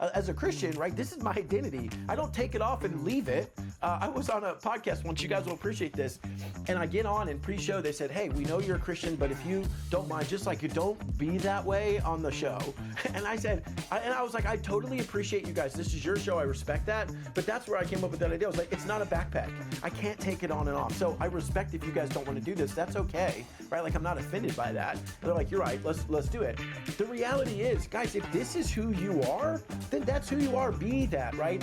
as a Christian, right, this is my identity. I don't take it off and leave it. I was on a podcast once, you guys will appreciate this, and I get on and pre-show, they said, hey, we know you're a Christian, but if you don't mind, just like you don't be that way on the show. And I said, I was like, I totally appreciate you guys. This is your show, I respect that. But that's where I came up with that idea. I was like, it's not a backpack. I can't take it on and off. So I respect if you guys don't want to do this, that's okay, right? Like, I'm not offended by that. They're like, you're right, let's do it. The reality is, guys, if this is who you are, then that's who you are. Be that, right?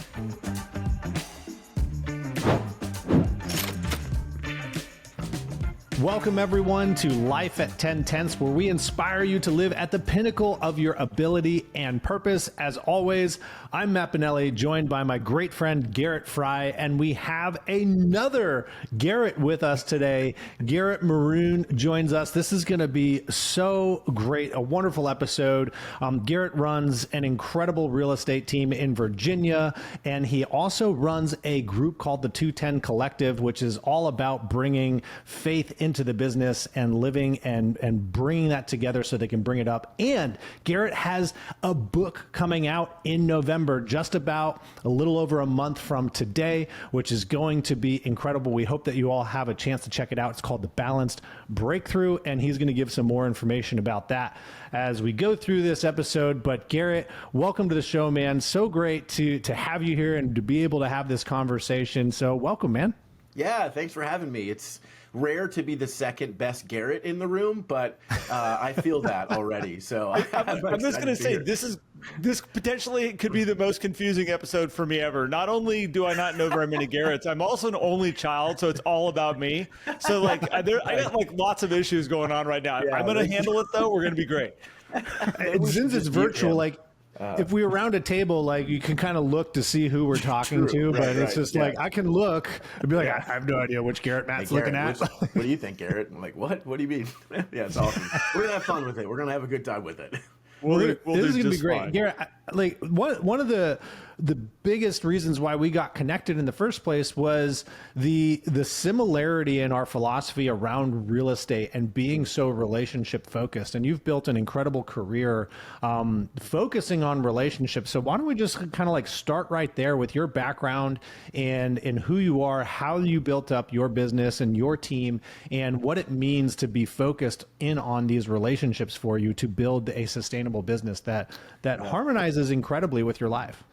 Welcome everyone to Life at 10 Tenths, where we inspire you to live at the pinnacle of your ability and purpose. As always, I'm Matt Bonelli, joined by my great friend Garrett Fry, and we have another Garrett with us today. Garrett Maroon joins us. This is going to be so great, a wonderful episode. Garrett runs an incredible real estate team in Virginia, and he also runs a group called the 210 Collective, which is all about bringing faith into the business and living and bringing that together so they can bring it up. And Garrett has a book coming out in November, just about a little over a month from today, which is going to be incredible. We hope that you all have a chance to check it out. It's called The Balanced Breakthrough, and he's going to give some more information about that as we go through this episode. But Garrett, welcome to the show, man. So great to have you here and to be able to have this conversation. So welcome, man. Yeah, thanks for having me. It's rare to be the second best Garrett in the room, but I feel that already. So I'm just going to say this potentially could be the most confusing episode for me ever. Not only do I not know very many Garretts, I'm also an only child, so it's all about me. So like I got like lots of issues going on right now. Yeah, I'm going to handle it though. We're going to be great. Since it's virtual, like. If we were around a table, like you can kind of look to see who we're talking to, but it's just like, I can look and be like, I have no idea which Garrett Matt's looking at. What do you think, Garrett? I'm like, what? What do you mean? Yeah, it's awesome. We're going to have fun with it. We're going to have a good time with it. This is going to be great. Fine. Garrett, like one of the biggest reasons why we got connected in the first place was the similarity in our philosophy around real estate and being so relationship focused. And you've built an incredible career focusing on relationships. So why don't we just kind of like start right there with your background and who you are, how you built up your business and your team, and what it means to be focused in on these relationships for you to build a sustainable business that harmonizes incredibly with your life.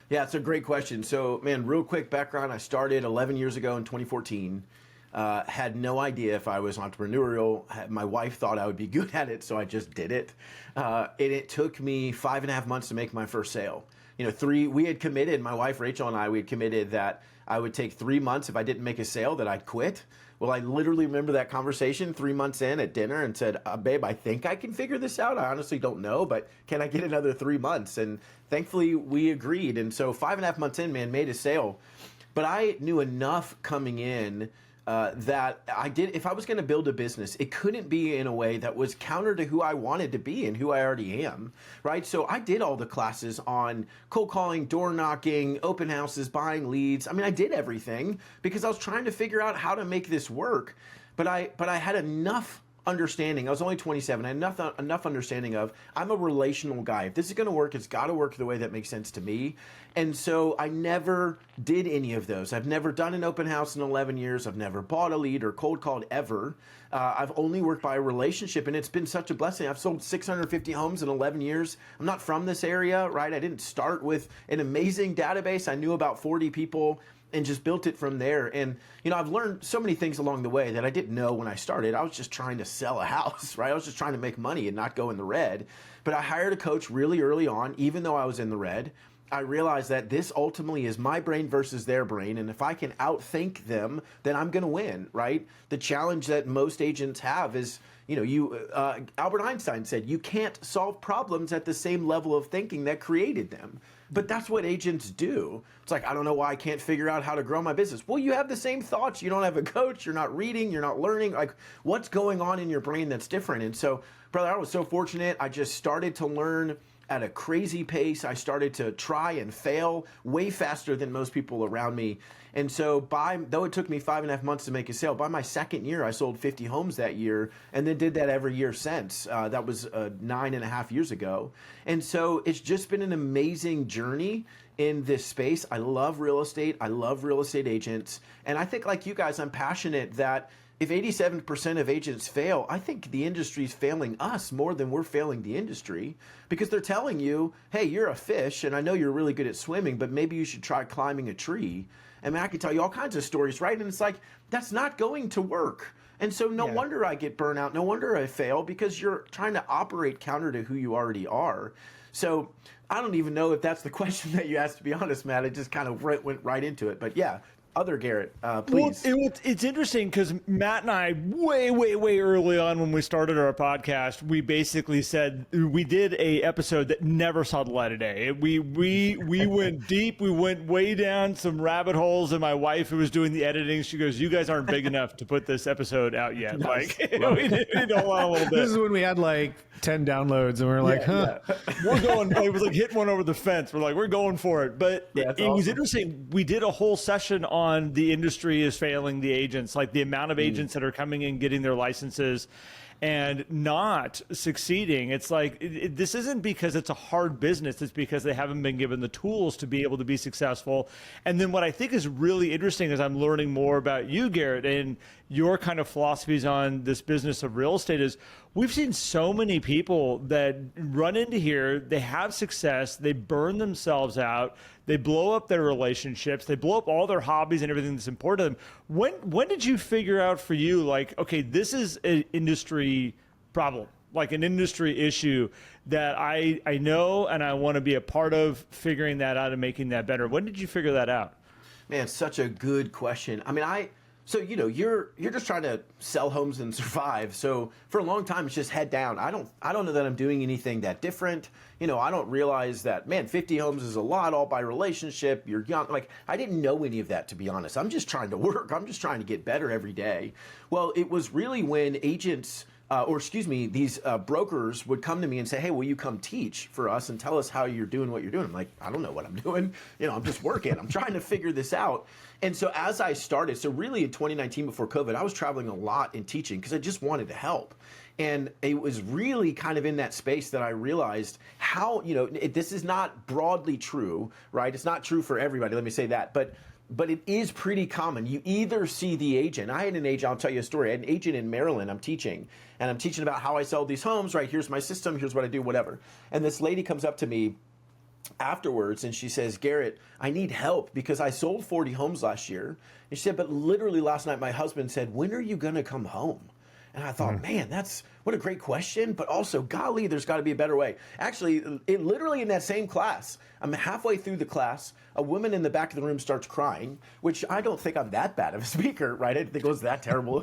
Yeah, it's a great question. So, man, real quick background. I started 11 years ago in 2014. Had no idea if I was entrepreneurial. My wife thought I would be good at it, so I just did it. And it took me 5.5 months to make my first sale. We had committed, my wife Rachel and I, we had committed that I would take 3 months if I didn't make a sale, that I'd quit. Well, I literally remember that conversation 3 months in at dinner and said, babe, I think I can figure this out. I honestly don't know, but can I get another 3 months? And thankfully we agreed. And so 5.5 months in, man, made a sale. But I knew enough coming in that if I was going to build a business, it couldn't be in a way that was counter to who I wanted to be and who I already am, right? So I did all the classes on cold calling, door knocking, open houses, buying leads. I mean, I did everything because I was trying to figure out how to make this work. But I had enough understanding. I was only 27. I had enough understanding of, I'm a relational guy. If this is going to work, it's got to work the way that makes sense to me. And so I never did any of those. I've never done an open house in 11 years. I've never bought a lead or cold called ever. I've only worked by a relationship, and it's been such a blessing. I've sold 650 homes in 11 years. I'm not from this area, right? I didn't start with an amazing database. I knew about 40 people and just built it from there. And, I've learned so many things along the way that I didn't know when I started. I was just trying to sell a house, right? I was just trying to make money and not go in the red. But I hired a coach really early on, even though I was in the red. I realized that this ultimately is my brain versus their brain. And if I can outthink them, then I'm going to win, right? The challenge that most agents have is, Albert Einstein said, you can't solve problems at the same level of thinking that created them. But that's what agents do. It's like, I don't know why I can't figure out how to grow my business. Well, you have the same thoughts. You don't have a coach. You're not reading. You're not learning. Like, what's going on in your brain that's different? And so, brother, I was so fortunate. I just started to learn at a crazy pace. I started to try and fail way faster than most people around me. And so though it took me 5.5 months to make a sale, by my second year, I sold 50 homes that year and then did that every year since. That was 9.5 years ago. And so it's just been an amazing journey in this space. I love real estate. I love real estate agents. And I think like you guys, I'm passionate that if 87% of agents fail, I think the industry's failing us more than we're failing the industry, because they're telling you, hey, you're a fish and I know you're really good at swimming, but maybe you should try climbing a tree. I mean, I can tell you all kinds of stories, right? And it's like, that's not going to work. And so no wonder I get burnout. No wonder I fail, because you're trying to operate counter to who you already are. So I don't even know if that's the question that you asked, to be honest, Matt. It just kind of went right into it. But yeah, other Garrett, please. Well, it's interesting because Matt and I, way early on when we started our podcast, we basically said we did a episode that never saw the light of day. We went deep. We went way down some rabbit holes. And my wife, who was doing the editing, she goes, "You guys aren't big enough to put this episode out yet." Nice. Like we did a little bit. This is when we had like 10 downloads, and we were like, "Huh." Yeah. We're going. It was like hitting one over the fence. We're like, we're going for it. But it was interesting. We did a whole session on the industry is failing the agents, like the amount of agents that are coming in, getting their licenses and not succeeding. It's like, this isn't because it's a hard business. It's because they haven't been given the tools to be able to be successful. And then what I think is really interesting is I'm learning more about you, Garrett, and your kind of philosophies on this business of real estate is we've seen so many people that run into here, they have success, they burn themselves out, they blow up their relationships, they blow up all their hobbies and everything that's important to them. When did you figure out for you, like, okay, this is an industry problem, like an industry issue that I know and I want to be a part of figuring that out and making that better? When did you figure that out? Man, such a good question. I mean, so, you know, you're just trying to sell homes and survive. So for a long time, it's just head down. I don't know that I'm doing anything that different. You know, I don't realize that, man, 50 homes is a lot, all by relationship. You're young. Like, I didn't know any of that, to be honest. I'm just trying to work. I'm just trying to get better every day. Well, it was really when agents, these brokers would come to me and say, hey, will you come teach for us and tell us how you're doing what you're doing? I'm like, I don't know what I'm doing. You know, I'm just working. I'm trying to figure this out. And so as I started, so really in 2019 before COVID, I was traveling a lot and teaching because I just wanted to help. And it was really kind of in that space that I realized how, you know, this is not broadly true, right? It's not true for everybody. Let me say that. But it is pretty common. You either see the agent. I had an agent, I'll tell you a story. I had an agent in Maryland I'm teaching, and I'm teaching about how I sell these homes, right? Here's my system, here's what I do, whatever. And this lady comes up to me afterwards and she says, Garrett, I need help because I sold 40 homes last year. And she said, but literally last night my husband said, when are you going to come home? And I thought, man, what a great question, but also, golly, there's got to be a better way. Actually, literally in that same class, I'm halfway through the class, a woman in the back of the room starts crying, which I don't think I'm that bad of a speaker, right? I didn't think it was that terrible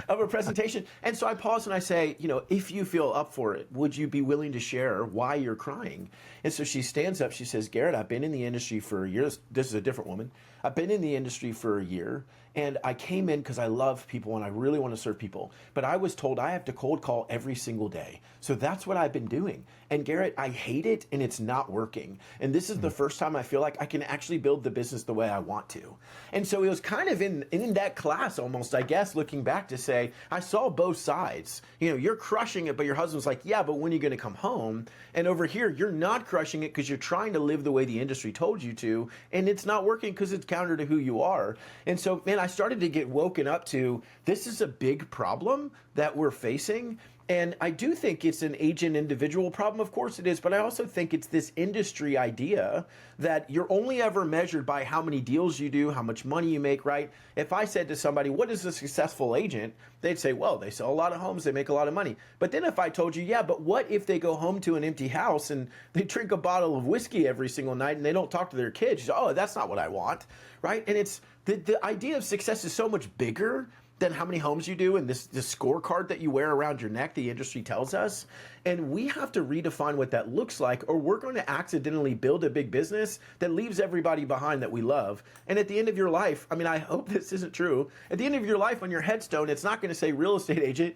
of a presentation. And so I pause and I say, you know, if you feel up for it, would you be willing to share why you're crying? And so she stands up, she says, Garrett, I've been in the industry for a year. This is a different woman. I've been in the industry for a year. And I came in because I love people and I really want to serve people. But I was told I have to cold call every single day. So that's what I've been doing. And Garrett, I hate it and it's not working. And this is the first time I feel like I can actually build the business the way I want to. And so it was kind of in that class almost, I guess, looking back to say, I saw both sides. You know, you're crushing it, but your husband's like, yeah, but when are you going to come home? And over here, you're not crushing it because you're trying to live the way the industry told you to. And it's not working because it's counter to who you are. And so, man, I started to get woken up to this is a big problem that we're facing. And I do think it's an agent individual problem, of course it is, but I also think it's this industry idea that you're only ever measured by how many deals you do, how much money you make, right? If I said to somebody, what is a successful agent? They'd say, well, they sell a lot of homes, they make a lot of money. But then if I told you, yeah, but what if they go home to an empty house and they drink a bottle of whiskey every single night and they don't talk to their kids? You say, oh, that's not what I want, right? And it's the idea of success is so much bigger than how many homes you do and this scorecard that you wear around your neck, the industry tells us. And we have to redefine what that looks like, or we're going to accidentally build a big business that leaves everybody behind that we love. And at the end of your life, I mean, I hope this isn't true. At the end of your life on your headstone, it's not going to say real estate agent,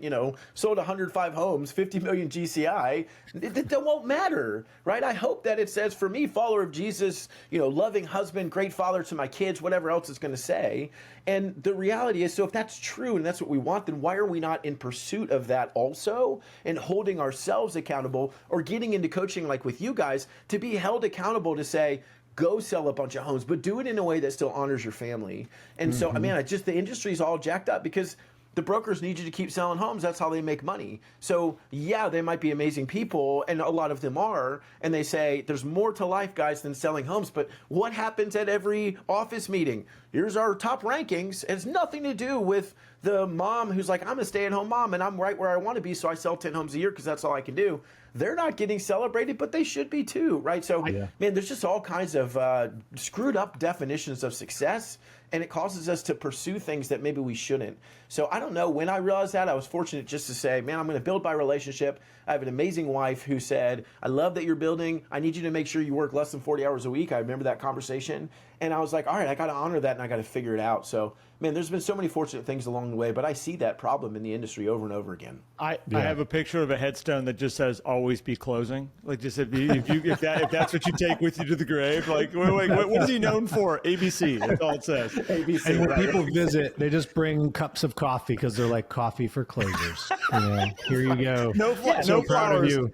sold 105 homes, 50 million GCI. That won't matter, right? I hope that it says, for me, follower of Jesus, loving husband, great father to my kids, whatever else it's going to say. And the reality is, so if that's true and that's what we want, then why are we not in pursuit of that also and holding ourselves accountable, or getting into coaching like with you guys to be held accountable to say, go sell a bunch of homes, but do it in a way that still honors your family. And so, I mean, the industry's all jacked up because the brokers need you to keep selling homes. That's how they make money. So yeah, they might be amazing people, and a lot of them are, and they say there's more to life, guys, than selling homes. But what happens at every office meeting? Here's our top rankings. It has nothing to do with the mom who's like, I'm a stay-at-home mom and I'm right where I want to be, so I sell 10 homes a year because that's all I can do. They're not getting celebrated, but they should be too, right? So, man, there's just all kinds of screwed up definitions of success, and it causes us to pursue things that maybe we shouldn't. So I don't know when I realized that. I was fortunate just to say, man, I'm going to build my relationship. I have an amazing wife who said, I love that you're building. I need you to make sure you work less than 40 hours a week. I remember that conversation. And I was like, all right, I got to honor that and I got to figure it out. So, man, there's been so many fortunate things along the way, but I see that problem in the industry over and over again. I have a picture of a headstone that just says "always be closing." Like, just if that's what you take with you to the grave. Like, wait, what is he known for? ABC. That's all it says. ABC. And when people visit, they just bring cups of coffee because they're like, coffee for closers. Here you go. No proud of you.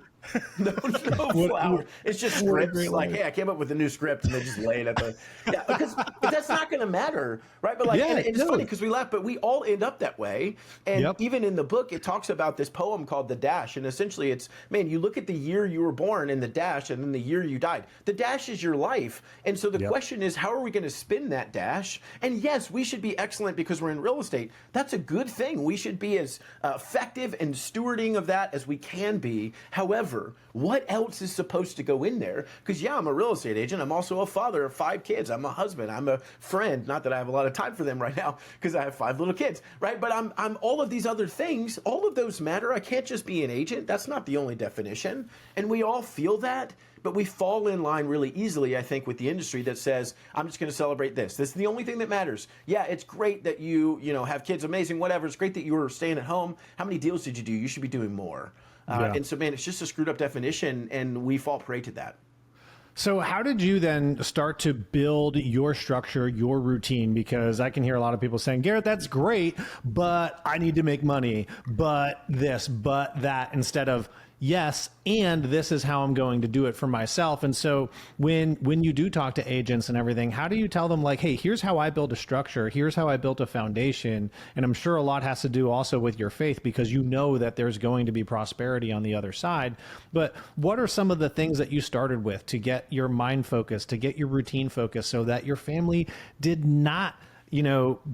No flower. It's just scripts. Like, hey, I came up with a new script, and they just lay it at the. Yeah, but that's not going to matter, right? But and it's funny because we laugh, but we all end up that way. And even in the book, it talks about this poem called "The Dash," and essentially, it's you look at the year you were born and the dash, and then the year you died. The dash is your life, and so the question is, how are we going to spin that dash? And yes, we should be excellent because we're in real estate. That's a good thing. We should be as effective and stewarding of that as we can be. However, what else is supposed to go in there? Because I'm a real estate agent. I'm also a father of 5 kids. I'm a husband. I'm a friend. Not that I have a lot of time for them right now because I have 5 little kids, right? But I'm all of these other things. All of those matter. I can't just be an agent. That's not the only definition. And we all feel that. But we fall in line really easily, I think, with the industry that says, I'm just going to celebrate this. This is the only thing that matters. Yeah, it's great that you have kids, amazing, whatever. It's great that you were staying at home. How many deals did you do? You should be doing more. And so, man, it's just a screwed up definition, and we fall prey to that. So how did you then start to build your structure, your routine? Because I can hear a lot of people saying, Garrett, that's great, but I need to make money, but this, but that, instead of, yes, and this is how I'm going to do it for myself. And so when you do talk to agents and everything, how do you tell them, like, hey, here's how I build a structure, here's how I built a foundation? And I'm sure a lot has to do also with your faith, because you know that there's going to be prosperity on the other side. But what are some of the things that you started with to get your mind focused, to get your routine focused, so that your family did not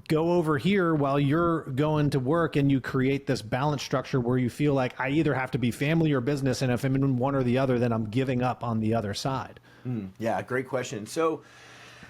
go over here while you're going to work, and you create this balanced structure where you feel like I either have to be family or business, and if I'm in one or the other, then I'm giving up on the other side? Yeah, great question. So,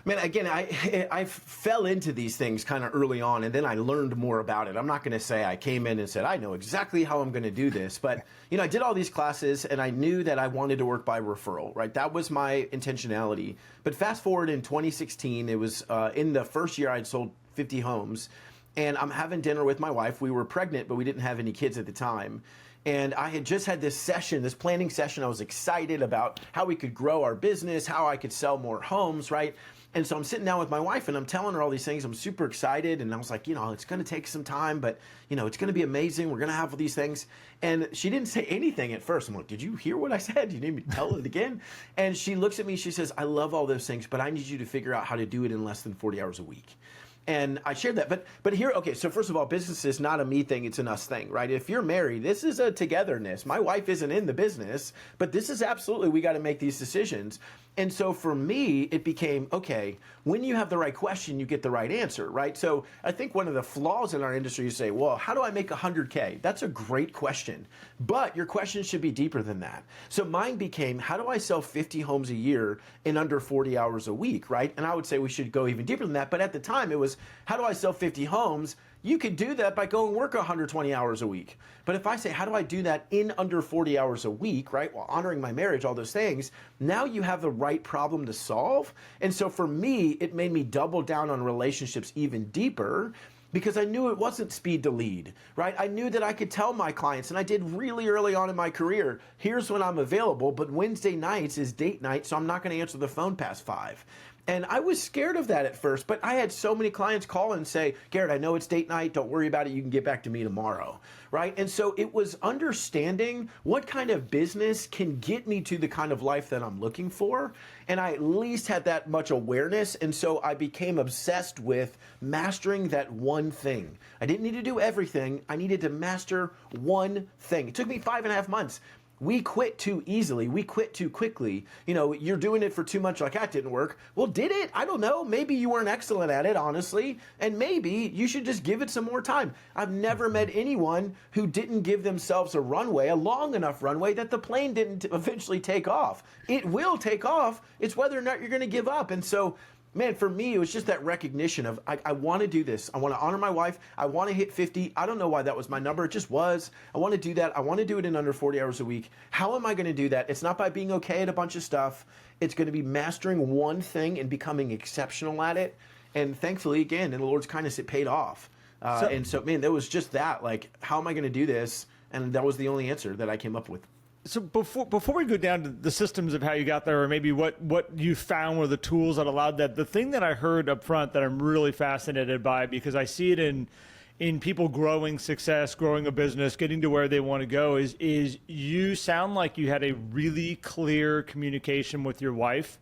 man, again, I fell into these things kind of early on, and then I learned more about it. I'm not going to say I came in and said, I know exactly how I'm going to do this. But, I did all these classes, and I knew that I wanted to work by referral, right? That was my intentionality. But fast forward in 2016, it was in the first year I'd sold 50 homes, and I'm having dinner with my wife. We were pregnant, but we didn't have any kids at the time. And I had just had this planning session. I was excited about how we could grow our business, how I could sell more homes, right? And so I'm sitting down with my wife, and I'm telling her all these things. I'm super excited, and I was like, it's going to take some time, but, it's going to be amazing. We're going to have all these things. And she didn't say anything at first. I'm like, did you hear what I said? You need me to tell it again? And she looks at me, she says, I love all those things, but I need you to figure out how to do it in less than 40 hours a week. And I shared that. But here, okay, so first of all, business is not a me thing, it's an us thing, right? If you're married, this is a togetherness. My wife isn't in the business, but this is absolutely, we got to make these decisions. And so for me, it became, okay, when you have the right question, you get the right answer, right? So I think one of the flaws in our industry is say, well, how do I make 100K? That's a great question, but your question should be deeper than that. So mine became, how do I sell 50 homes a year in under 40 hours a week, right? And I would say we should go even deeper than that. But at the time it was, how do I sell 50 homes? You could do that by going work 120 hours a week. But if I say, how do I do that in under 40 hours a week, right? While honoring my marriage, all those things, now you have the right problem to solve. And so for me, it made me double down on relationships even deeper, because I knew it wasn't speed to lead, right? I knew that I could tell my clients, and I did really early on in my career, here's when I'm available, but Wednesday nights is date night, so I'm not going to answer the phone past 5. And I was scared of that at first, but I had so many clients call and say, Garrett, I know it's date night. Don't worry about it. You can get back to me tomorrow, right? And so it was understanding what kind of business can get me to the kind of life that I'm looking for. And I at least had that much awareness. And so I became obsessed with mastering that one thing. I didn't need to do everything. I needed to master one thing. It took me 5.5 months. We quit too easily. We quit too quickly. You know, you're doing it for too much, like that didn't work. Well, did it? I don't know. Maybe you weren't excellent at it, honestly. And maybe you should just give it some more time. I've never met anyone who didn't give themselves a runway, a long enough runway that the plane didn't eventually take off. It will take off. It's whether or not you're going to give up. And so, man, for me, it was just that recognition of, I want to do this. I want to honor my wife. I want to hit 50. I don't know why that was my number. It just was. I want to do that. I want to do it in under 40 hours a week. How am I going to do that? It's not by being okay at a bunch of stuff. It's going to be mastering one thing and becoming exceptional at it. And thankfully, again, in the Lord's kindness, it paid off. And so, man, there was just that, like, how am I going to do this? And that was the only answer that I came up with. So before we go down to the systems of how you got there, or maybe what you found were the tools that allowed that, the thing that I heard up front that I'm really fascinated by, because I see it in people growing success, growing a business, getting to where they want to go, is you sound like you had a really clear communication with your wife,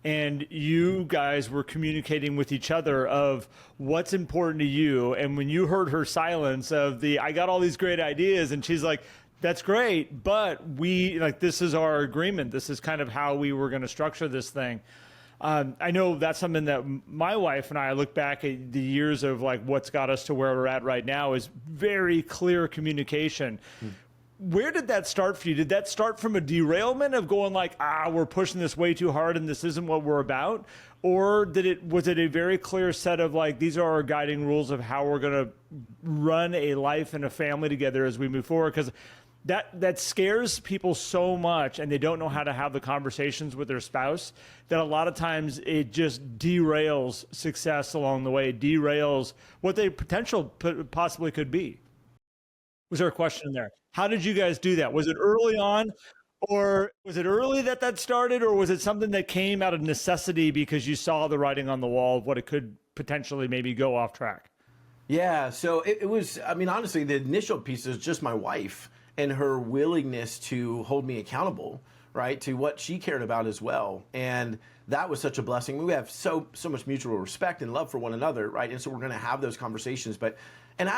and you guys were communicating with each other of what's important to you. And when you heard her silence of I got all these great ideas, and she's like, that's great, but this is our agreement. This is kind of how we were going to structure this thing. I know that's something that my wife and I look back at the years of, like, what's got us to where we're at right now is very clear communication. Where did that start for you? Did that start from a derailment of going like, we're pushing this way too hard and this isn't what we're about? Or was it a very clear set of, like, these are our guiding rules of how we're going to run a life and a family together as we move forward? Because that scares people so much, and they don't know how to have the conversations with their spouse, that a lot of times it just derails success along the way, derails what they possibly could be. Was there a question in there? How did you guys do that? Was it early on, or was it early that started, or was it something that came out of necessity because you saw the writing on the wall of what it could potentially maybe go off track? Yeah, so it was, I mean, honestly, the initial piece is just my wife and her willingness to hold me accountable, right, to what she cared about as well. And that was such a blessing. We have so much mutual respect and love for one another, right? And so we're going to have those conversations. But, and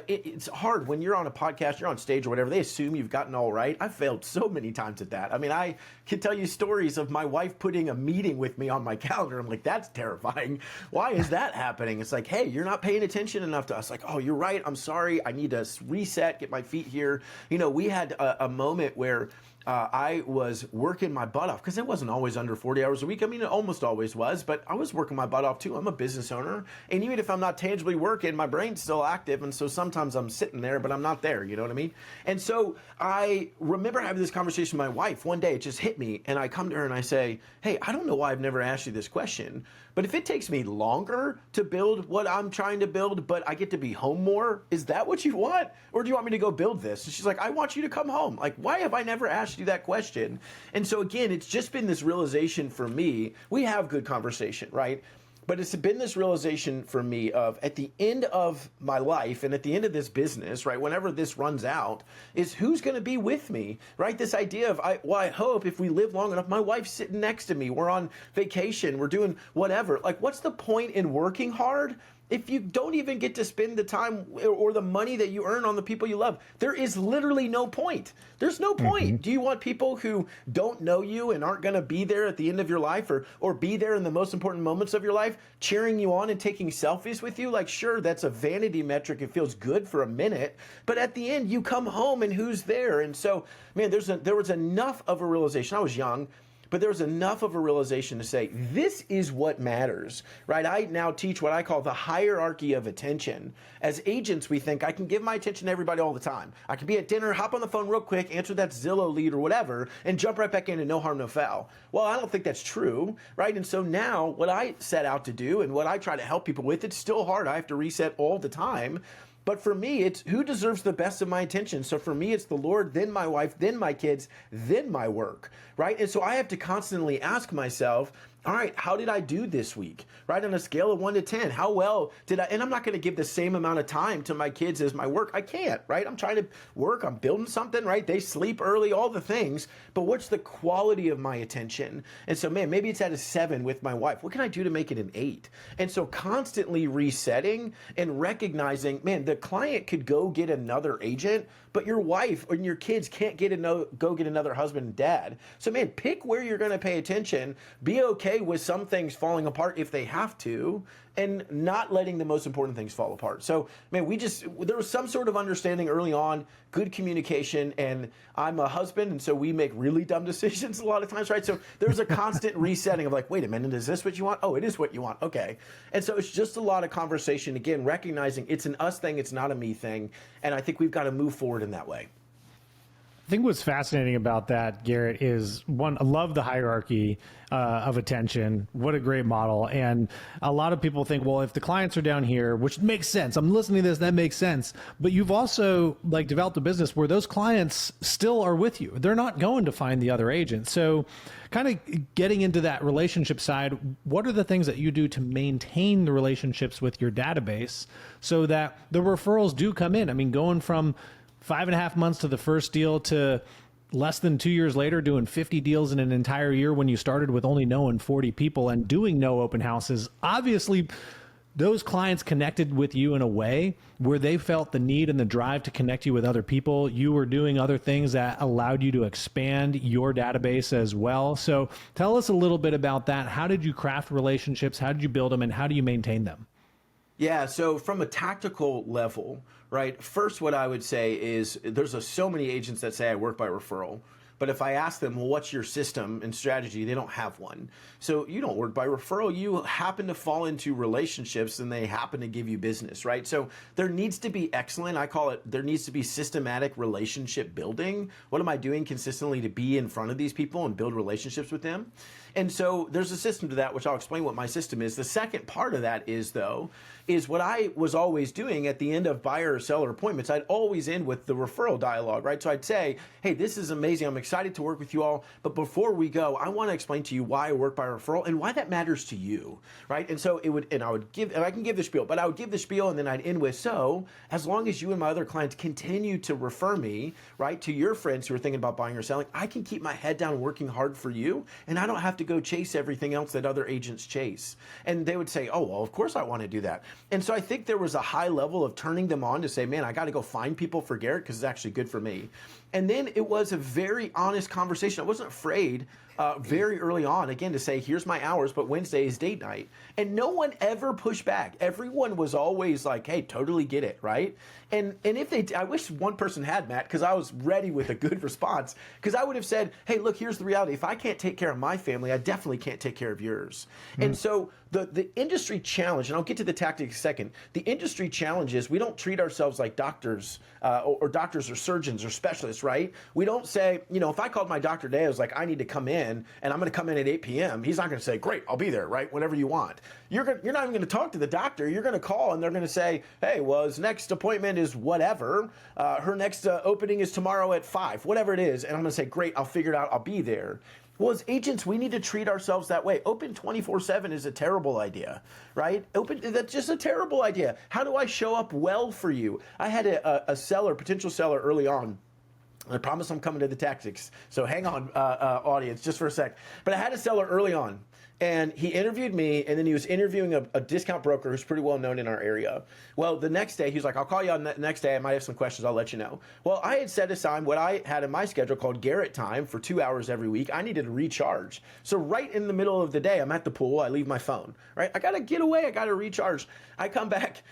it's hard when you're on a podcast, you're on stage or whatever, they assume you've gotten all right. I've failed so many times at that. I mean, I can tell you stories of my wife putting a meeting with me on my calendar. I'm like, that's terrifying. Why is that happening? It's like, hey, you're not paying attention enough to us. Like, oh, you're right. I'm sorry. I need to reset, get my feet here. You know, we had a moment where I was working my butt off, because it wasn't always under 40 hours a week. I mean, it almost always was, but I was working my butt off too. I'm a business owner, and even if I'm not tangibly working, my brain's still active, and so sometimes I'm sitting there, but I'm not there, you know what I mean? And so I remember having this conversation with my wife one day. It just hit me, and I come to her and I say, hey, I don't know why I've never asked you this question, but if it takes me longer to build what I'm trying to build, but I get to be home more, is that what you want? Or do you want me to go build this? And she's like, I want you to come home. Like, why have I never asked you that question? And so again, it's just been this realization for me. We have good conversation, right? But it's been this realization for me of, at the end of my life and at the end of this business, right, whenever this runs out, is who's going to be with me, right? This idea of, I hope if we live long enough, my wife's sitting next to me, we're on vacation, we're doing whatever. Like, what's the point in working hard if you don't even get to spend the time or the money that you earn on the people you love? There is literally no point. There's no point. Do you want people who don't know you and aren't going to be there at the end of your life, or be there in the most important moments of your life, cheering you on and taking selfies with you? Like, sure, that's a vanity metric. It feels good for a minute, but at the end, you come home and who's there? And so, man, there was enough of a realization. I was young, but there was enough of a realization to say, this is what matters, right? I now teach what I call the hierarchy of attention. As agents, we think I can give my attention to everybody all the time. I can be at dinner, hop on the phone real quick, answer that Zillow lead or whatever, and jump right back in and no harm, no foul. Well, I don't think that's true, right? And so now what I set out to do and what I try to help people with, it's still hard. I have to reset all the time. But for me, it's who deserves the best of my attention. So for me, it's the Lord, then my wife, then my kids, then my work, right? And so I have to constantly ask myself, all right, how did I do this week, right? On a scale of 1 to 10, how well did I, and I'm not going to give the same amount of time to my kids as my work. I can't, right? I'm trying to work, I'm building something, right? They sleep early, all the things, but what's the quality of my attention? And so, man, maybe it's at a 7 with my wife. What can I do to make it an 8? And so constantly resetting and recognizing, man, the client could go get another agent, but your wife and your kids can't go get another husband and dad. So, man, pick where you're going to pay attention. Be okay with some things falling apart if they have to, and not letting the most important things fall apart. So, man, there was some sort of understanding early on, good communication, and I'm a husband, and so we make really dumb decisions a lot of times, right? So there's a constant resetting of like, wait a minute, is this what you want? Oh, it is what you want. Okay. And so it's just a lot of conversation, again, recognizing it's an us thing, it's not a me thing, and I think we've got to move forward in that way. I think what's fascinating about that, Garrett, is one, I love the hierarchy of attention. What a great model. And a lot of people think, well, if the clients are down here, which makes sense. I'm listening to this, that makes sense. But you've also like developed a business where those clients still are with you. They're not going to find the other agent. So kind of getting into that relationship side, what are the things that you do to maintain the relationships with your database so that the referrals do come in? I mean, going from 5.5 months to the first deal to less than 2 years later doing 50 deals in an entire year when you started with only knowing 40 people and doing no open houses. Obviously, those clients connected with you in a way where they felt the need and the drive to connect you with other people. You were doing other things that allowed you to expand your database as well. So tell us a little bit about that. How did you craft relationships? How did you build them? And how do you maintain them? Yeah, so from a tactical level, right, first what I would say is there's so many agents that say I work by referral. But if I ask them, well, what's your system and strategy? They don't have one. So you don't work by referral. You happen to fall into relationships and they happen to give you business, right? So there needs to be excellent, I call it, there needs to be systematic relationship building. What am I doing consistently to be in front of these people and build relationships with them? And so there's a system to that, which I'll explain what my system is. The second part of that is, though, is what I was always doing at the end of buyer or seller appointments. I'd always end with the referral dialogue, right? So I'd say, hey, this is amazing. I'm excited to work with you all. But before we go, I want to explain to you why I work by referral and why that matters to you, right? And so I can give the spiel, but I would give the spiel and then I'd end with, so as long as you and my other clients continue to refer me, right, to your friends who are thinking about buying or selling, I can keep my head down working hard for you, and I don't have to go chase everything else that other agents chase. And they would say, oh, well, of course I want to do that. And so I think there was a high level of turning them on to say, man, I got to go find people for Garrett because it's actually good for me. And then it was a very honest conversation. I wasn't afraid very early on, again, to say, here's my hours, but Wednesday is date night. And no one ever pushed back. Everyone was always like, hey, totally get it, right? And if they, I wish one person had, Matt, because I was ready with a good response, because I would have said, hey, look, here's the reality. If I can't take care of my family, I definitely can't take care of yours. And so the industry challenge, and I'll get to the tactics in a second, the industry challenge is we don't treat ourselves like doctors or doctors or surgeons or specialists, right? We don't say, you know, if I called my doctor today, I was like, I need to come in and I'm going to come in at 8 p.m. He's not going to say, great, I'll be there, right? Whenever you want. You're not even going to talk to the doctor. You're going to call and they're going to say, hey, well, his next appointment is whatever. Her next opening is tomorrow at 5, whatever it is. And I'm going to say, great, I'll figure it out. I'll be there. Well, as agents, we need to treat ourselves that way. Open 24/7 is a terrible idea, right? That's just a terrible idea. How do I show up well for you? I had a potential seller early on. I promise I'm coming to the tactics. So hang on, audience, just for a sec. But I had a seller early on. And he interviewed me, and then he was interviewing a discount broker who's pretty well known in our area. Well, the next day, he was like, I'll call you on the next day. I might have some questions. I'll let you know. Well, I had set aside what I had in my schedule called Garrett time for 2 hours every week. I needed to recharge. So right in the middle of the day, I'm at the pool. I leave my phone, right? I got to get away. I got to recharge. I come back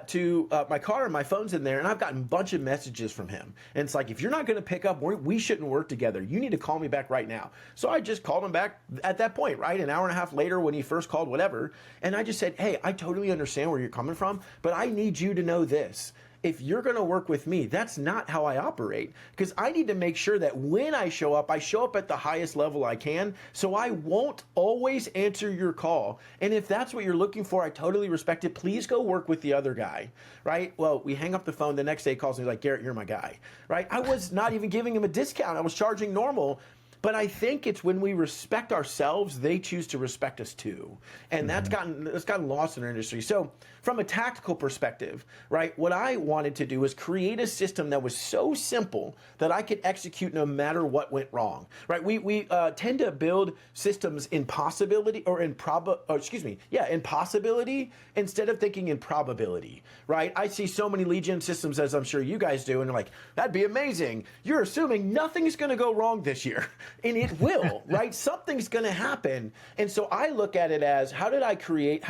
to my car, and my phone's in there, and I've gotten a bunch of messages from him. And it's like, if you're not going to pick up, we shouldn't work together. You need to call me back right now. So I just called him back at that point, right? An hour and a half later when he first called, whatever. And I just said, hey, I totally understand where you're coming from, but I need you to know this. If you're going to work with me, that's not how I operate, because I need to make sure that when I show up at the highest level I can. So I won't always answer your call. And if that's what you're looking for, I totally respect it. Please go work with the other guy, right? Well, we hang up the phone. The next day he calls me like, Garrett, you're my guy, right? I was not even giving him a discount. I was charging normal. But I think it's when we respect ourselves, they choose to respect us too. And that's gotten lost in our industry. So from a tactical perspective, right, what I wanted to do was create a system that was so simple that I could execute no matter what went wrong, right? We tend to build systems in possibility or in possibility instead of thinking in probability, right? I see so many lead gen systems, as I'm sure you guys do, and you're like, that'd be amazing. You're assuming nothing's going to go wrong this year. And it will, right? Something's going to happen. And so I look at it as, how do I create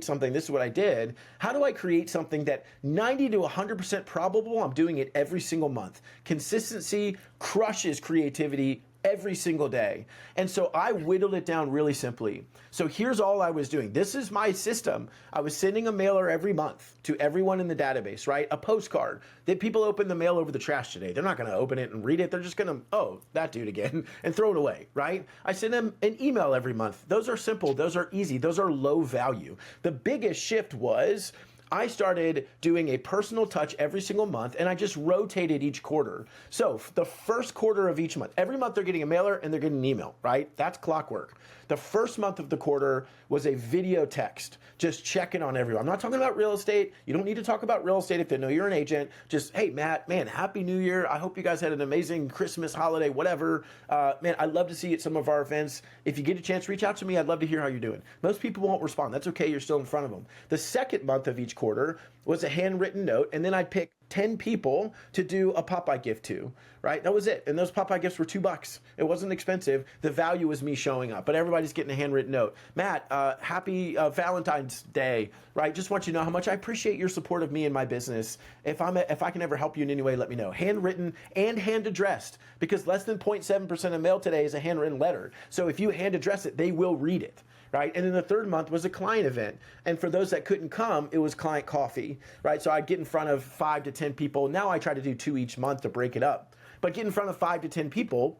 something? This is what I did. How do I create something that 90 to 100% probable? I'm doing it every single month. Consistency crushes creativity every single day. And so I whittled it down really simply. So here's all I was doing. This is my system. I was sending a mailer every month to everyone in the database, right? A postcard that people open the mail over the trash today. They're not going to open it and read it. They're just going to, oh, that dude again, and throw it away, right? I send them an email every month. Those are simple. Those are easy. Those are low value. The biggest shift was I started doing a personal touch every single month, and I just rotated each quarter. So the first quarter of each month, every month they're getting a mailer and they're getting an email, right? That's clockwork. The first month of the quarter was a video text, just checking on everyone. I'm not talking about real estate. You don't need to talk about real estate if they know you're an agent. Just, hey, Matt, man, Happy New Year. I hope you guys had an amazing Christmas holiday, whatever. Man, I'd love to see you at some of our events. If you get a chance, reach out to me. I'd love to hear how you're doing. Most people won't respond. That's okay. You're still in front of them. The second month of each quarter was a handwritten note, and then I'd pick 10 people to do a Popeye gift to, right? That was it. And those Popeye gifts were $2. It wasn't expensive. The value was me showing up, but everybody's getting a handwritten note. Matt, happy Valentine's Day, right? Just want you to know how much I appreciate your support of me and my business. If I can ever help you in any way, let me know. Handwritten and hand addressed, because less than 0.7% of mail today is a handwritten letter. So if you hand address it, they will read it. Right? And then the third month was a client event. And for those that couldn't come, it was client coffee, right? So I'd get in front of 5 to 10 people. Now I try to do 2 each month to break it up. But get in front of 5 to 10 people,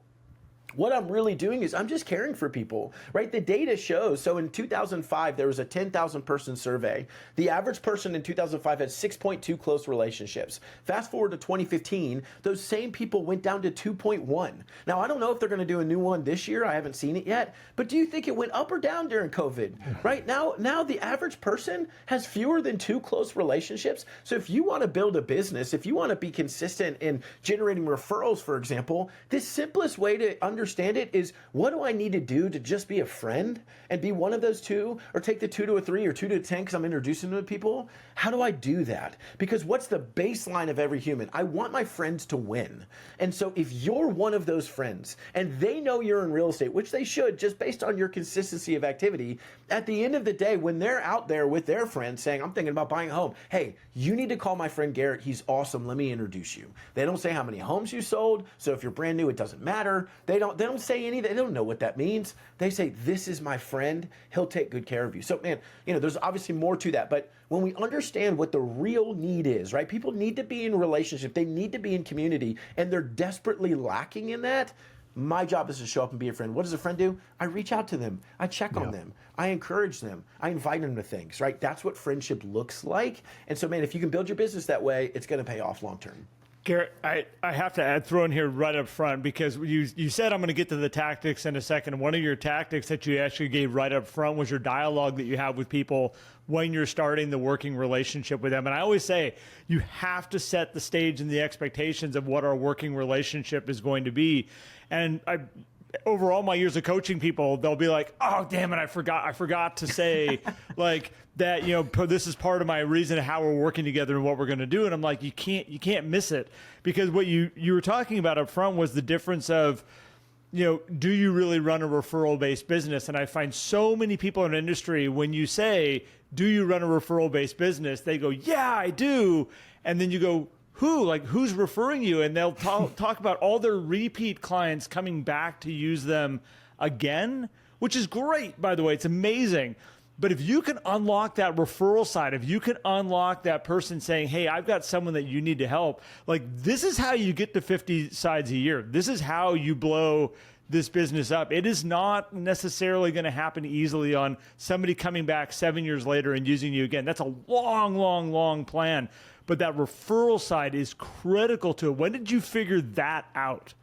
what I'm really doing is I'm just caring for people, right? The data shows. So in 2005, there was a 10,000 person survey. The average person in 2005 had 6.2 close relationships. Fast forward to 2015, those same people went down to 2.1. Now, I don't know if they're going to do a new one this year. I haven't seen it yet. But do you think it went up or down during COVID? Right now the average person has fewer than 2 close relationships. So if you want to build a business, if you want to be consistent in generating referrals, for example, the simplest way to understand it is, what do I need to do to just be a friend and be one of those 2, or take the 2 to a 3 or 2 to a 10 because I'm introducing them to people? How do I do that? Because what's the baseline of every human? I want my friends to win. And so if you're one of those friends and they know you're in real estate, which they should just based on your consistency of activity, at the end of the day, when they're out there with their friends saying, I'm thinking about buying a home, hey, you need to call my friend Garrett. He's awesome. Let me introduce you. They don't say how many homes you sold. So if you're brand new, it doesn't matter. They don't say anything. They don't know what that means. They say, this is my friend. He'll take good care of you. So man, there's obviously more to that. But when we understand what the real need is, right? People need to be in relationship. They need to be in community, and they're desperately lacking in that. My job is to show up and be a friend. What does a friend do? I reach out to them. I check on them. I encourage them. I invite them to things, right? That's what friendship looks like. And so, man, if you can build your business that way, it's going to pay off long term. Garrett, I have to throw in here right up front, because you said I'm going to get to the tactics in a second. One of your tactics that you actually gave right up front was your dialogue that you have with people when you're starting the working relationship with them. And I always say you have to set the stage and the expectations of what our working relationship is going to be. And over all my years of coaching people, they'll be like, oh, damn it, I forgot to say like that, this is part of my reason of how we're working together and what we're going to do. And I'm like, you can't miss it, because what you were talking about up front was the difference of, do you really run a referral-based business? And I find so many people in the industry, when you say, do you run a referral-based business? They go, yeah, I do. And then you go, who? Like, who's referring you? And they'll talk about all their repeat clients coming back to use them again, which is great, by the way. It's amazing. But if you can unlock that referral side, if you can unlock that person saying, hey, I've got someone that you need to help, like, this is how you get to 50 sides a year. This is how you blow this business up. It is not necessarily going to happen easily on somebody coming back 7 years later and using you again. That's a long, long, long plan. But that referral side is critical to it. When did you figure that out?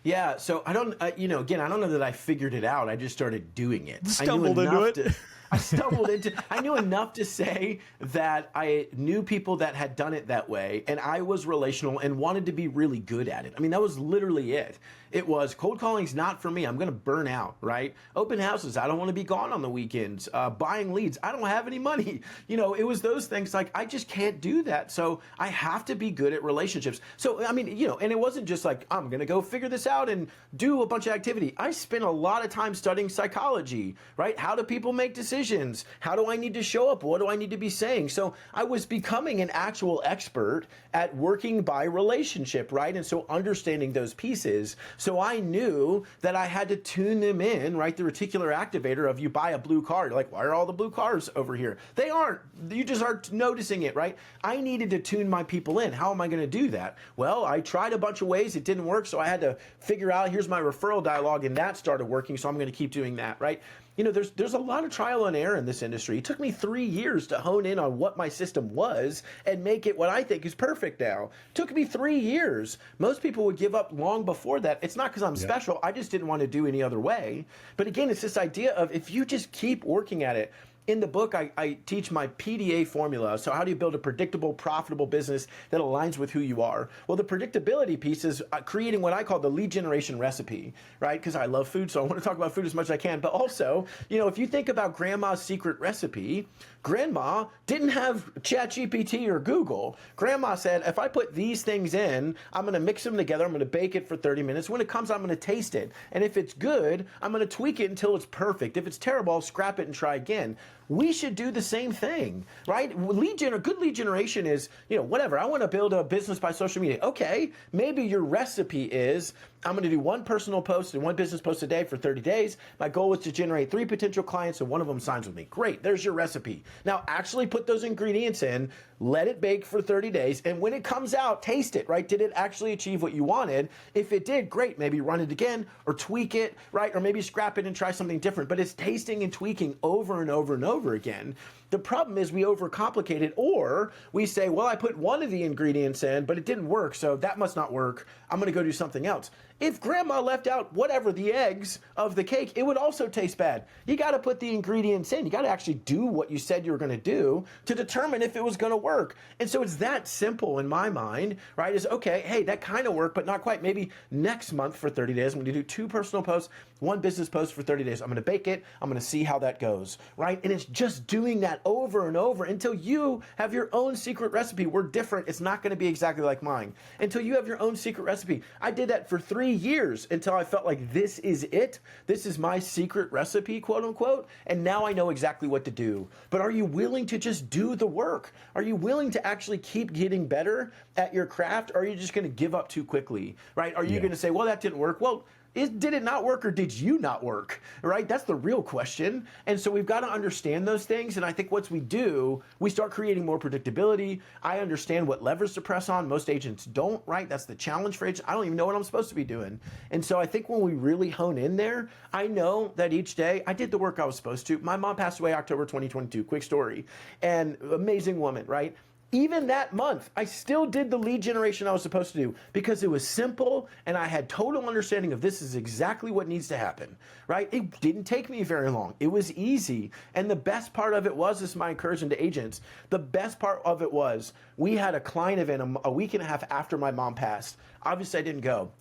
Yeah, so I don't, again, I don't know that I figured it out. I just started doing it. Stumbled into it. I knew enough to say that I knew people that had done it that way, and I was relational and wanted to be really good at it. I mean, that was literally it. It was, cold calling's not for me. I'm going to burn out, right? Open houses, I don't want to be gone on the weekends. Buying leads, I don't have any money. It was those things like, I just can't do that. So I have to be good at relationships. So, I mean, and it wasn't just like, I'm going to go figure this out and do a bunch of activity. I spent a lot of time studying psychology, right? How do people make decisions? How do I need to show up? What do I need to be saying? So I was becoming an actual expert at working by relationship, right? And so understanding those pieces. So I knew that I had to tune them in, right? The reticular activator of, you buy a blue car, you're like, why are all the blue cars over here? They aren't. You just aren't noticing it, right? I needed to tune my people in. How am I going to do that? Well, I tried a bunch of ways. It didn't work. So I had to figure out, here's my referral dialogue, and that started working. So I'm going to keep doing that, right? There's a lot of trial and error in this industry. It took me 3 years to hone in on what my system was and make it what I think is perfect now. It took me 3 years. Most people would give up long before that. It's not because I'm special. I just didn't want to do any other way. But again, it's this idea of, if you just keep working at it. In the book, I teach my PDA formula. So how do you build a predictable, profitable business that aligns with who you are? Well, the predictability piece is creating what I call the lead generation recipe, right? Because I love food, so I want to talk about food as much as I can. But also, if you think about grandma's secret recipe, grandma didn't have ChatGPT or Google. Grandma said, if I put these things in, I'm going to mix them together. I'm going to bake it for 30 minutes. When it comes, I'm going to taste it. And if it's good, I'm going to tweak it until it's perfect. If it's terrible, I'll scrap it and try again. We should do the same thing, right? Good lead generation is, whatever. I want to build a business by social media. Okay, maybe your recipe is, I'm going to do one personal post and one business post a day for 30 days. My goal is to generate 3 potential clients and one of them signs with me. Great, there's your recipe. Now actually put those ingredients in, let it bake for 30 days, and when it comes out, taste it, right? Did it actually achieve what you wanted? If it did, great, maybe run it again or tweak it, right? Or maybe scrap it and try something different, but it's tasting and tweaking over and over and over again. The problem is we overcomplicate it, or we say, well, I put one of the ingredients in, but it didn't work, so that must not work. I'm going to go do something else. If grandma left out whatever, the eggs of the cake, it would also taste bad. You got to put the ingredients in. You got to actually do what you said you were going to do to determine if it was going to work. And so it's that simple in my mind, right? Is okay, hey, that kind of worked, but not quite. Maybe next month for 30 days, I'm going to do 2 personal posts, 1 business post for 30 days. I'm going to bake it. I'm going to see how that goes, right? And it's just doing that over and over until you have your own secret recipe. We're different. It's not going to be exactly like mine. Until you have your own secret recipe. I did that for 3 years until I felt like this is it. This is my secret recipe, quote unquote. And now I know exactly what to do. But are you willing to just do the work? Are you willing to actually keep getting better at your craft? Or are you just going to give up too quickly, right? Are you going to say, well, that didn't work? Well, did it not work or did you not work, right? That's the real question. And so we've got to understand those things. And I think once we do, we start creating more predictability. I understand what levers to press on. Most agents don't, right? That's the challenge for agents. I don't even know what I'm supposed to be doing. And so I think when we really hone in there, I know that each day I did the work I was supposed to. My mom passed away October 2022, quick story, and amazing woman, right? Even that month, I still did the lead generation I was supposed to do because it was simple and I had total understanding of this is exactly what needs to happen, right? It didn't take me very long. It was easy. And the best part of it was, this is my encouragement to agents, the best part of it was we had a client event a week and a half after my mom passed. Obviously, I didn't go.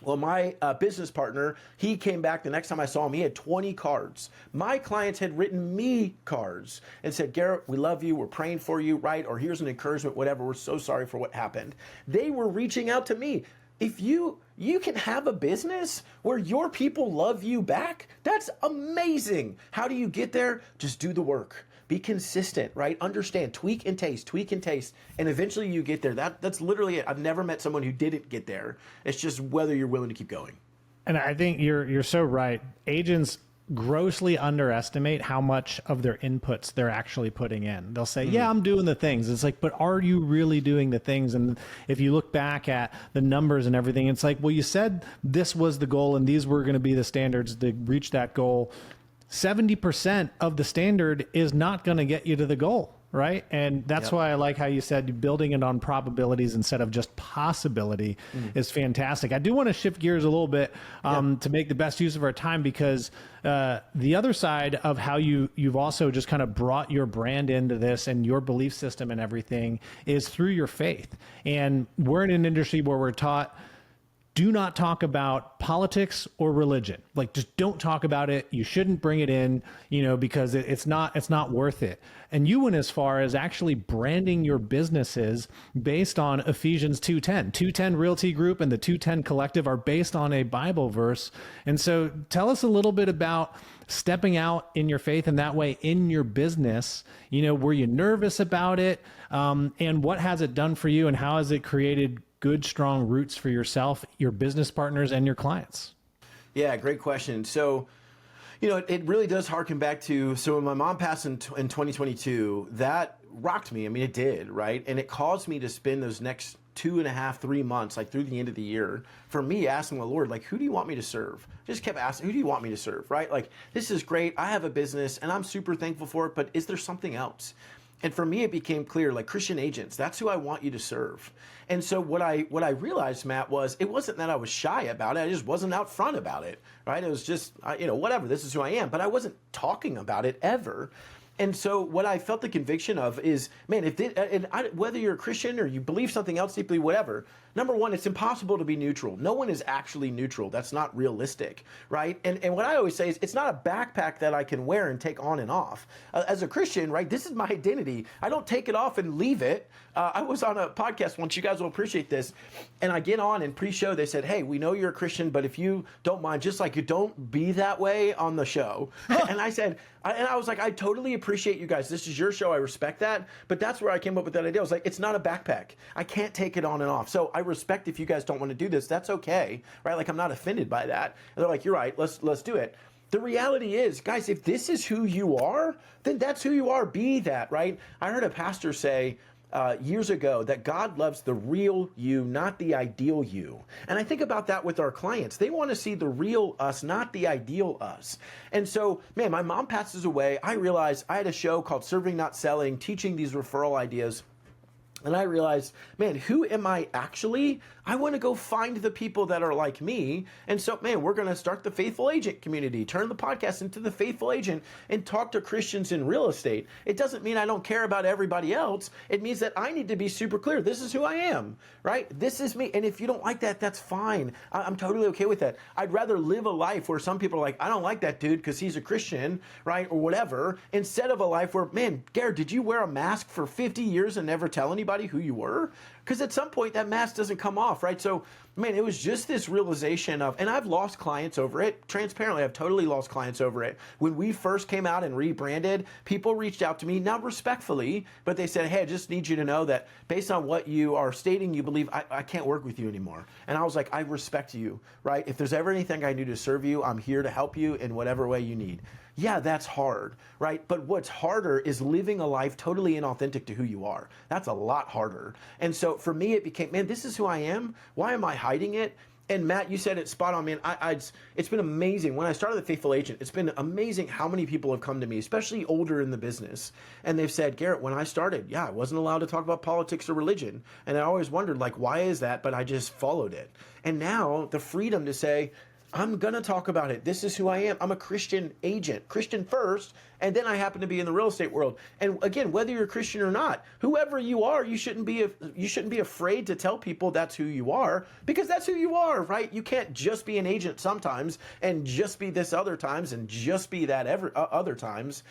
Well, my business partner, he came back the next time I saw him, he had 20 cards. My clients had written me cards and said, Garrett, we love you, we're praying for you, right? Or here's an encouragement, whatever, we're so sorry for what happened. They were reaching out to me. If you can have a business where your people love you back, that's amazing. How do you get there? Just do the work. Be consistent, right? Understand, tweak and taste, and eventually you get there. That's literally it. I've never met someone who didn't get there. It's just whether you're willing to keep going. And I think you're so right. Agents grossly underestimate how much of their inputs they're actually putting in. They'll say, yeah, I'm doing the things. It's like, but are you really doing the things? And if you look back at the numbers and everything, it's like, well, you said this was the goal and these were going to be the standards to reach that goal. 70% of the standard is not going to get you to the goal, right? And that's why I like how you said building it on probabilities instead of just possibility is fantastic. I do want to shift gears a little bit to make the best use of our time, because the other side of how you've also just kind of brought your brand into this and your belief system and everything is through your faith. And we're in an industry where we're taught, do not talk about politics or religion. Like, just don't talk about it. You shouldn't bring it in, because it's not worth it. And you went as far as actually branding your businesses based on Ephesians 2:10. 2:10 Realty Group and the 2:10 Collective are based on a Bible verse. And so tell us a little bit about stepping out in your faith in that way in your business. Were you nervous about it? And what has it done for you, and how has it created good, strong roots for yourself, your business partners, and your clients? Yeah, great question. So, it really does harken back to, so when my mom passed in 2022, that rocked me. I mean, it did, right? And it caused me to spend those next 2.5, 3 months, like through the end of the year, for me asking the Lord, like, who do you want me to serve? Just kept asking, who do you want me to serve, right? Like, this is great. I have a business and I'm super thankful for it, but is there something else? And for me, it became clear, like, Christian agents, that's who I want you to serve. And so what I realized, Matt, was it wasn't that I was shy about it. I just wasn't out front about it, right? It was just, whatever, this is who I am. But I wasn't talking about it ever. And so what I felt the conviction of is, man, whether you're a Christian or you believe something else deeply, whatever, number one, it's impossible to be neutral. No one is actually neutral. That's not realistic, right? And what I always say is, it's not a backpack that I can wear and take on and off. As a Christian, right, this is my identity. I don't take it off and leave it. I was on a podcast once, you guys will appreciate this, and I get on and pre-show, they said, hey, we know you're a Christian, but if you don't mind, just like you don't be that way on the show. And I said, I was like, I totally appreciate you guys. This is your show. I respect that. But that's where I came up with that idea. I was like, it's not a backpack. I can't take it on and off. So I respect if you guys don't want to do this. That's okay, right? Like, I'm not offended by that. And they're like, you're right. Let's do it. The reality is, guys, if this is who you are, then that's who you are. Be that, right? I heard a pastor say years ago that God loves the real you, not the ideal you. And I think about that with our clients. They want to see the real us, not the ideal us. And so, man, my mom passes away. I realized I had a show called Serving Not Selling, teaching these referral ideas. And I realized, man, who am I actually? I want to go find the people that are like me. And so, man, we're going to start the Faithful Agent community, turn the podcast into the Faithful Agent, and talk to Christians in real estate. It doesn't mean I don't care about everybody else. It means that I need to be super clear. This is who I am, right? This is me. And if you don't like that, that's fine. I'm totally okay with that. I'd rather live a life where some people are like, I don't like that dude because he's a Christian, right? Or whatever, instead of a life where, man, Garrett, did you wear a mask for 50 years and never tell anybody who you were? Because at some point that mask doesn't come off, right? So, man, it was just this realization of, and I've lost clients over it. Transparently, I've totally lost clients over it. When we first came out and rebranded, people reached out to me, not respectfully, but they said, hey, I just need you to know that based on what you are stating, you believe, I can't work with you anymore. And I was like, I respect you, right? If there's ever anything I need to serve you, I'm here to help you in whatever way you need. Yeah, that's hard, right? But what's harder is living a life totally inauthentic to who you are. That's a lot harder. And so for me, it became, man, this is who I am. Why am I hiding it? And Matt, you said it spot on, man. It's been amazing. When I started the Faithful Agent, it's been amazing how many people have come to me, especially older in the business. And they've said, Garrett, when I started, I wasn't allowed to talk about politics or religion. And I always wondered, like, why is that? But I just followed it. And now the freedom to say, I'm going to talk about it. This is who I am. I'm a Christian agent, Christian first, and then I happen to be in the real estate world. And again, whether you're a Christian or not, whoever you are, you shouldn't be afraid to tell people that's who you are, because that's who you are, right? You can't just be an agent sometimes and just be this other times and just be that other times.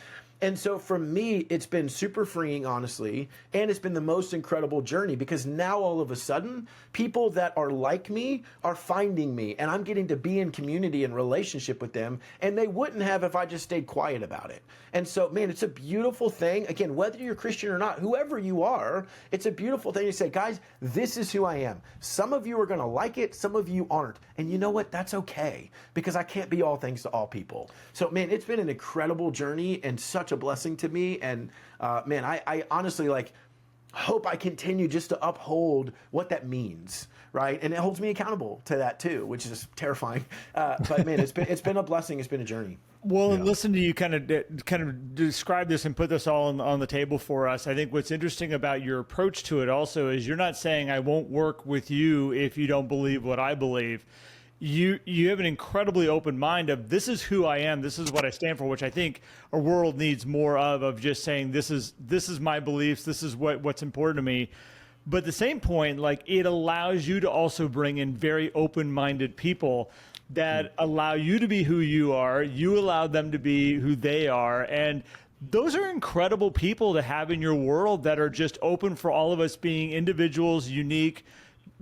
And so for me, it's been super freeing, honestly, and it's been the most incredible journey, because now all of a sudden, people that are like me are finding me, and I'm getting to be in community and relationship with them, and they wouldn't have if I just stayed quiet about it. And so, man, it's a beautiful thing. Again, whether you're Christian or not, whoever you are, it's a beautiful thing to say, guys, this is who I am. Some of you are going to like it, some of you aren't. And you know what? That's okay, because I can't be all things to all people. So, man, it's been an incredible journey and such a blessing to me. And man, I honestly hope I continue just to uphold what that means, right? And it holds me accountable to that too, which is terrifying. But man, it's been a blessing. It's been a journey. Well, and listen to you kind of describe this and put this all on the table for us. I think what's interesting about your approach to it also is you're not saying I won't work with you if you don't believe what I believe. You have an incredibly open mind of, this is who I am, this is what I stand for, which I think our world needs more of just saying this is my beliefs, this is what's important to me. But at the same point, it allows you to also bring in very open-minded people that allow you to be who you are, you allow them to be who they are, and those are incredible people to have in your world that are just open for all of us being individuals, unique,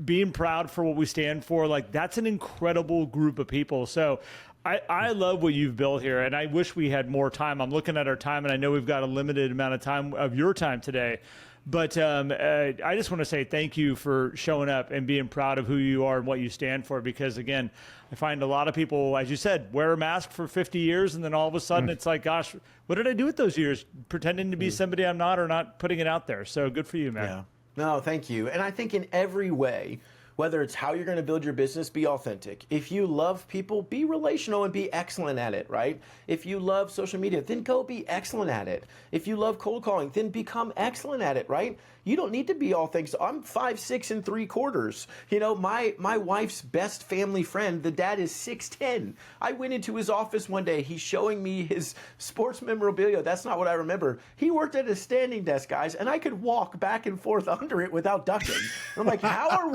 being proud for what we stand for. That's an incredible group of people. So I love what you've built here, and I wish we had more time. I'm looking at our time, and I know we've got a limited amount of time of your time today. But I just want to say thank you for showing up and being proud of who you are and what you stand for, because, again, I find a lot of people, as you said, wear a mask for 50 years, and then all of a sudden it's like, gosh, what did I do with those years? Pretending to be somebody I'm not, or not putting it out there. So good for you, man. Yeah. No, thank you. And I think in every way, whether it's how you're going to build your business, be authentic. If you love people, be relational and be excellent at it, right? If you love social media, then go be excellent at it. If you love cold calling, then become excellent at it, right? You don't need to be all things. I'm 5'6" 3/4. You know, my wife's best family friend, the dad is 6'10". I went into his office one day. He's showing me his sports memorabilia. That's not what I remember. He worked at a standing desk, guys, and I could walk back and forth under it without ducking. I'm like, how are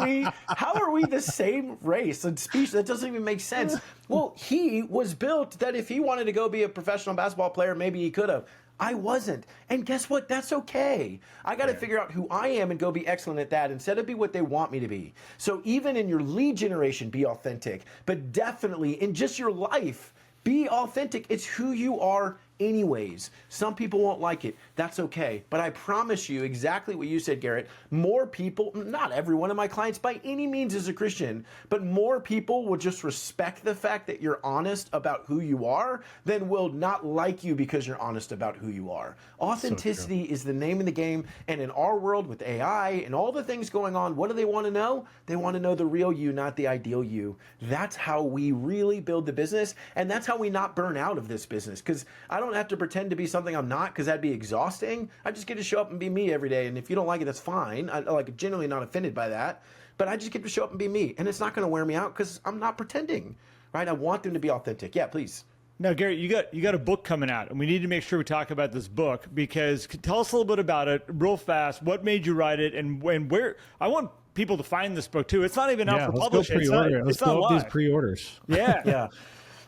we the same race and species? That doesn't even make sense. Well, he was built that if he wanted to go be a professional basketball player, maybe he could have. I wasn't. And guess what? That's okay. I got to figure out who I am and go be excellent at that instead of be what they want me to be. So even in your lead generation, be authentic. But definitely in just your life, be authentic. It's who you are anyways. Some people won't like it. That's okay. But I promise you exactly what you said, Garrett. More people, not every one of my clients by any means is a Christian, but more people will just respect the fact that you're honest about who you are than will not like you because you're honest about who you are. Authenticity is the name of the game. And in our world with AI and all the things going on, what do they want to know? They want to know the real you, not the ideal you. That's how we really build the business. And that's how we not burn out of this business. Because I don't have to pretend to be something I'm not, because that'd be exhausting. I just get to show up and be me every day. And if you don't like it, that's fine. I'm genuinely not offended by that. But I just get to show up and be me. And it's not going to wear me out because I'm not pretending, right? I want them to be authentic. Yeah, please. Now, Garrett, you got a book coming out, and we need to make sure we talk about this book, because tell us a little bit about it real fast. What made you write it, and where? I want people to find this book too. It's not even out for publishing. Let's go up these pre-orders. Yeah. Yeah.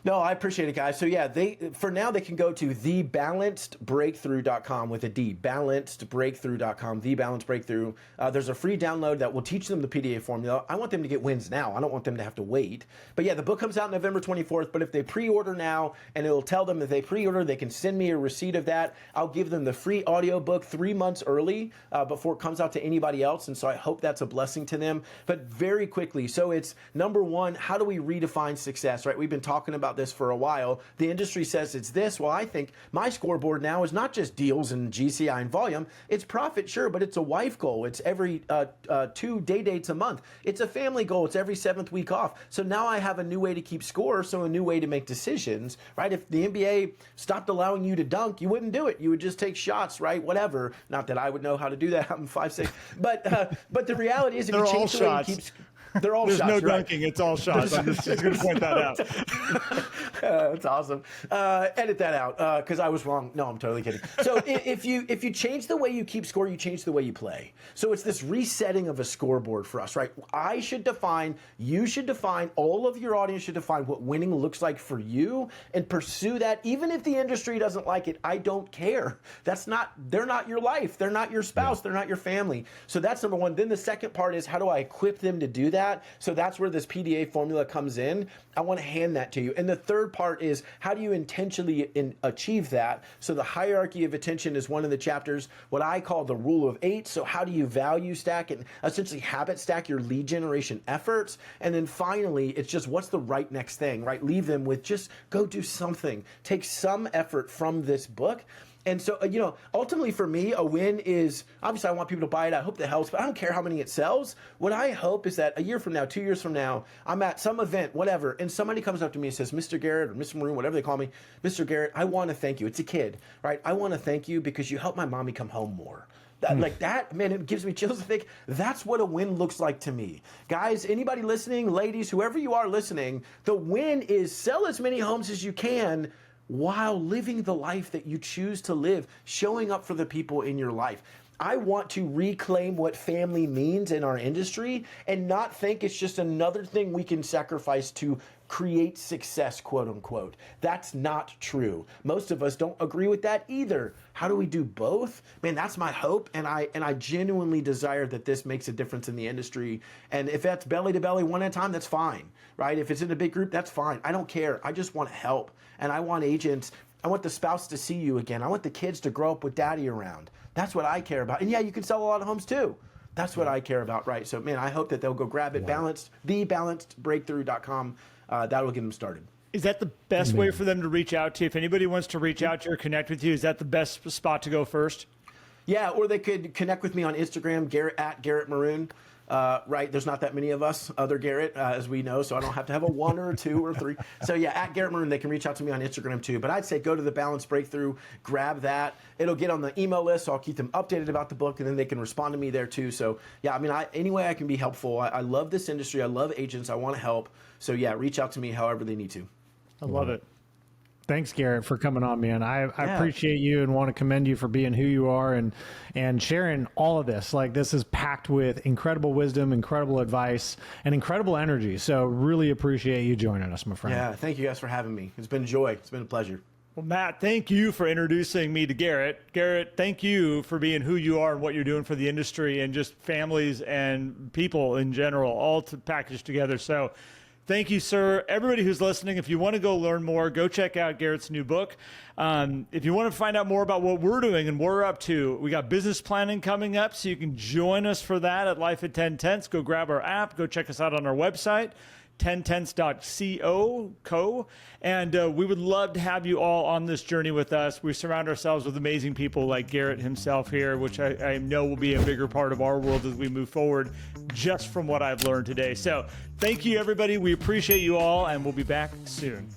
No, I appreciate it, guys. So yeah, for now they can go to thebalancedbreakthrough.com with a D, balancedbreakthrough.com, thebalancedbreakthrough. There's a free download that will teach them the PDA formula. I want them to get wins now. I don't want them to have to wait. But yeah, the book comes out November 24th, but if they pre-order now, and it'll tell them if they pre-order, they can send me a receipt of that. I'll give them the free audio book 3 months early before it comes out to anybody else. And so I hope that's a blessing to them. But very quickly, so it's number one, how do we redefine success, right? We've been talking about this for a while. The industry says it's this. Well, I think my scoreboard now is not just deals and GCI and volume. It's profit, sure, but it's a wife goal. It's every 2 day dates a month. It's a family goal. It's every 7th week off. So now I have a new way to keep score, so a new way to make decisions, right? If the NBA stopped allowing you to dunk, you wouldn't do it. You would just take shots, right? Whatever. Not that I would know how to do that. I'm 5'6". But the reality is, if you change the way you keep They're all There's shots. no You're right. dunking. It's all shots. I'm just going to point that out. That's awesome. Edit that out because I was wrong. No, I'm totally kidding. So if you change the way you keep score, you change the way you play. So it's this resetting of a scoreboard for us, right? I should define, you should define, all of your audience should define what winning looks like for you and pursue that. Even if the industry doesn't like it, I don't care. They're not your life. They're not your spouse. They're not your family. So that's number one. Then the second part is, how do I equip them to do that? So that's where this PDA formula comes in. I want to hand that to you. And the third part is, how do you intentionally achieve that? So the hierarchy of attention is one of the chapters, what I call the rule of 8. So how do you value stack and essentially habit stack your lead generation efforts? And then finally, it's just, what's the right next thing, right? Leave them with just go do something. Take some effort from this book. And so, ultimately for me, a win is, obviously I want people to buy it. I hope that helps, but I don't care how many it sells. What I hope is that a year from now, 2 years from now, I'm at some event, whatever, and somebody comes up to me and says, Mr. Garrett or Mr. Maroon, whatever they call me, Mr. Garrett, I want to thank you. It's a kid, right? I want to thank you because you helped my mommy come home more. Like that, man, it gives me chills to think that's what a win looks like to me. Guys, anybody listening, ladies, whoever you are listening, the win is sell as many homes as you can while living the life that you choose to live, showing up for the people in your life. I want to reclaim what family means in our industry and not think it's just another thing we can sacrifice to create success, quote unquote. That's not true. Most of us don't agree with that either. How do we do both? Man, that's my hope, and I genuinely desire that this makes a difference in the industry. And if that's belly to belly one at a time, that's fine, right? If it's in a big group, that's fine. I don't care. I just want help, and I want agents. I want the spouse to see you again. I want the kids to grow up with daddy around. That's what I care about. And yeah, you can sell a lot of homes too. That's what I care about, right? So man, I hope that they'll go grab it. Thebalancedbreakthrough.com. That will get them started. Is that the best way for them to reach out to you? If anybody wants to reach out to you or connect with you, is that the best spot to go first? Yeah, or they could connect with me on Instagram, at Garrett Maroon. Right, there's not that many of us, other Garrett, as we know, so I don't have to have a 1 or a 2 or 3. So yeah, at Garrett Maroon, they can reach out to me on Instagram too. But I'd say go to the Balanced Breakthrough, grab that. It'll get on the email list, so I'll keep them updated about the book, and then they can respond to me there too. So yeah, I mean, any way I can be helpful. I love this industry. I love agents. I want to help. So yeah, reach out to me however they need to. I love it. Thanks, Garrett, for coming on, man. I appreciate you and want to commend you for being who you are and sharing all of this. Like, this is packed with incredible wisdom, incredible advice, and incredible energy. So really appreciate you joining us, my friend. Yeah, thank you guys for having me. It's been a joy. It's been a pleasure. Well, Matt, thank you for introducing me to Garrett. Garrett, thank you for being who you are and what you're doing for the industry and just families and people in general, all packaged together. So thank you, sir. Everybody who's listening, if you want to go learn more, go check out Garrett's new book. If you want to find out more about what we're doing and what we're up to, we got business planning coming up, so you can join us for that at Life at 10 Tenths. Go grab our app. Go check us out on our website, 10tenths.co. And we would love to have you all on this journey with us. We surround ourselves with amazing people like Garrett himself here, which I know will be a bigger part of our world as we move forward, just from what I've learned today. So thank you, everybody. We appreciate you all, and we'll be back soon.